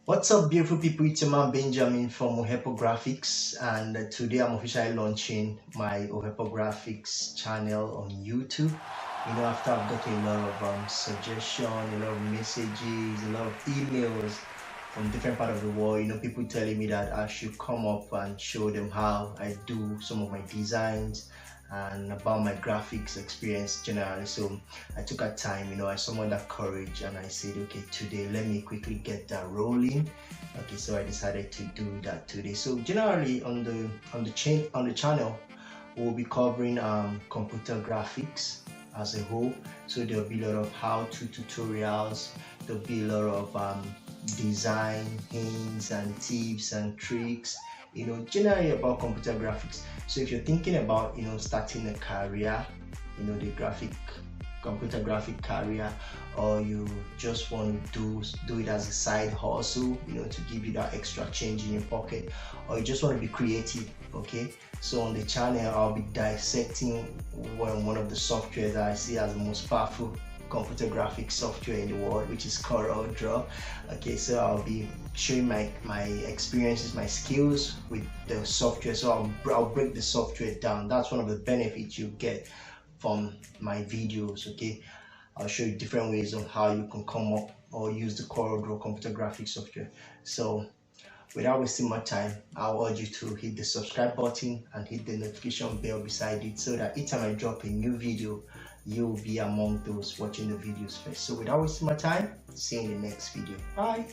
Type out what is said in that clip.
What's up, beautiful people? It's your man Benjamin from Ohepoghraphics, and today I'm officially launching my Ohepoghraphics channel on YouTube. After I've got a lot of suggestions, a lot of messages, a lot of emails from different part of the world. People telling me that I should come up and show them how I do some of my designs and about my graphics experience generally. So I took a time, I summoned that courage and I said, okay, today let me quickly get that rolling. Okay, so I decided to do that today. So generally on the channel, we'll be covering computer graphics as a whole. So there'll be a lot of how-to tutorials, there'll be a lot of design hints and tips and tricks, generally about computer graphics. So if you're thinking about starting a career, the computer graphic career, or you just want to do it as a side hustle, to give you that extra change in your pocket, or you just want to be creative. Okay, so on the channel I'll be dissecting one of the softwares that I see as the most powerful computer graphic software in the world, which is CorelDRAW. Okay, so I'll be showing my experiences, my skills with the software. So I'll break the software down. That's one of the benefits you get from my videos. Okay, I'll show you different ways on how you can come up or use the CorelDRAW computer graphics software. So without wasting my time, I'll urge you to hit the subscribe button and hit the notification bell beside it, so that each time I drop a new video, you'll be among those watching the videos first. So without wasting my time, see you in the next video. Bye.